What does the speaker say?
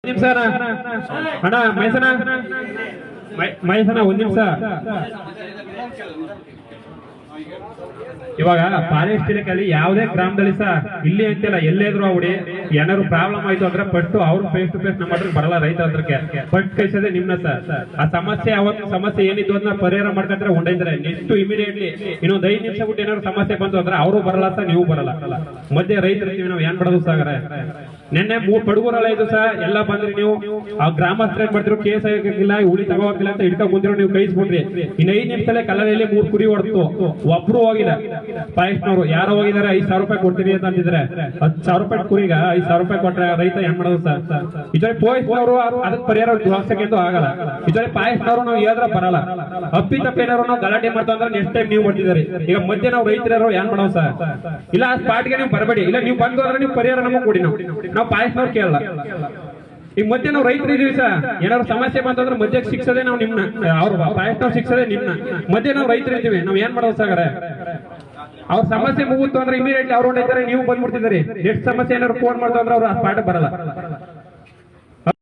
ನಿಮಿಷ ಅಣ್ಣ ಮಹೇಶನ ಒಂದ್ ನಿಮಿಷ. ಇವಾಗ ಫಾರೆಸ್ಟ್ ಇಲಾಖೆಯಲ್ಲಿ ಯಾವುದೇ ಗ್ರಾಮದಲ್ಲಿ ಸಹ ಇಲ್ಲಿ ಅಂತಿಲ್ಲ, ಎಲ್ಲೇ ಇದ್ರು ಅವಡಿ ಏನಾದ್ರು ಪ್ರಾಬ್ಲಮ್ ಆಯ್ತು ಅಂದ್ರೆ ಫಸ್ಟ್ ಅವ್ರು ಫೇಸ್ ಟು ಫೇಸ್ ನಮ್ಮ ಹತ್ರ ಬರಲ್ಲ, ರೈತರ ಹತ್ರಕ್ಕೆ ಫಸ್ಟ್ ಕೈಸದೆ ನಿಮ್ನ ಸರ್. ಆ ಸಮಸ್ಯೆ ಅವತ್ತು ಸಮಸ್ಯೆ ಏನಿತ್ತು ಅದನ್ನ ಪರಿಹಾರ ಮಾಡ್ಕೊಂಡ್ರೆ ಹೊಂದಿದ್ರೆ ನೆಕ್ಸ್ಟ್ ಇಮಿಡಿಯೇಟ್ಲಿ ಇನ್ನೊಂದು 5 ನಿಮಿಷ ಬಿಟ್ಟು ಏನಾದ್ರು ಸಮಸ್ಯೆ ಬಂತು ಅಂದ್ರೆ ಅವರು ಬರಲ್ಲ ಸರ್, ನೀವು ಬರಲ್ಲ. ಮಧ್ಯೆ ರೈತರು ನಾವು ಏನ್ ಮಾಡೋದು ಸಾಗರ. ನಿನ್ನೆ 3 ಬಡಗುರಲ್ಲ ಇದು ಸಹ ಎಲ್ಲ ಬಂದ್ರಿ ನೀವು. ಆ ಗ್ರಾಮಸ್ಥರ ಏನ್ ಮಾಡ್ತಿರೋ ಕೇಸ್ ಆಗಿಲ್ಲ, ಉಳಿ ತಗೋಕಿಲ್ಲ ಅಂತ ಹಿಡ್ಕೊಂಡ್ ಕುಂತಿರೋ ನೀವು ಕೈಸ್ಬಿಟ್ರಿ. ಇನ್ನು 5 ನಿಮಿಷದಲ್ಲೇ ಕಲ್ಲಲ್ಲಿ 3 ಕುರಿ ಹೊಡ್ತು, ಒಬ್ರು ಹೋಗಿಲ್ಲ. ಫಾರೆಸ್ಟ್ನವರು ಯಾರೋ ಹೋಗಿದ್ದಾರೆ, 5,000 ರೂಪಾಯಿ ಕೊಡ್ತೀನಿ ಅಂತ ಅಂತಿದ್ರೆ 10,000 ರೂಪಾಯಿ ಕುರಿಗ 5,000 ರೂಪಾಯಿ ಕೊಟ್ರೆ ರೈತ ಏನ್ ಮಾಡೋದು ಸರ್. ಇದ್ರೆ ಪೊಲೀಸ್ನವರು ಅದಕ್ಕೆ ಪರಿಹಾರ ಜೋಗ್ಸಕ್ಕೆಂದು ಆಗಲ್ಲ. ಇದ್ರೆ ಫಾರೆಸ್ಟ್ನವರು ನಾವು ಹೇಳಿದ್ರೆ ಬರಲ್ಲ. ಅಪ್ಪಿ ತಪ್ಪೇನಾರು ನಾವು ಗಲಾಟೆ ಮಾಡ್ತಾ ಅಂದ್ರೆ ನೆಕ್ಸ್ಟ್ ಟೈಮ್ ನೀವು ಬರ್ತಿದ್ದೀರಿ. ಈಗ ಮಧ್ಯೆ ನಾವು ರೈತರು ಏನ್ ಮಾಡೋದು ಸರ್. ಇಲ್ಲ ಆ ಸ್ಪಾಟ್ಗೆ ನೀವು ಬರಬೇಡಿ, ಇಲ್ಲ ನೀವು ಬಂದು ಅಂದ್ರೆ ನೀವು ಪರಿಹಾರ ನಮಗೆ ಕೊಡಿ. ನಾವು ಫಾರೆಸ್ಟ್ನವ್ರು ಕೇಳಲ್ಲ. ಈಗ ಮಧ್ಯೆ ನಾವು ರೈತರು ಇದೀವಿ ಸರ್, ಏನಾದ್ರು ಸಮಸ್ಯೆ ಬಂತಂದ್ರೆ ಮಧ್ಯೆ ಶಿಕ್ಷದೆ ನಾವು ನಿಮ್ನ, ಅವ್ರು ಫಾರೆಸ್ಟ್ನವ್ರು ಶಿಕ್ಷದೆ ನಿಮ್ನ. ಮಧ್ಯೆ ನಾವು ರೈತರು ಇದ್ದೀವಿ, ನಾವ್ ಏನ್ ಮಾಡೋದು ಸಾಗರ. ಅವ್ರ ಸಮಸ್ಯೆ ಮುಗಿತು ಅಂದ್ರೆ ಇಮಿಡಿಯೇಟ್ಲಿ ಅವ್ರು ಹೊಂದಿದ್ದಾರೆ, ನೀವು ಬಂದ್ಬಿಡ್ತಿದ್ದೀರಿ. ಎಷ್ಟು ಸಮಸ್ಯೆ ಏನಾದ್ರು ಫೋನ್ ಮಾಡ್ತಾ ಅಂದ್ರೆ ಅವ್ರು ಆ ಸ್ಪಾಟ್ ಬರಲ್ಲ.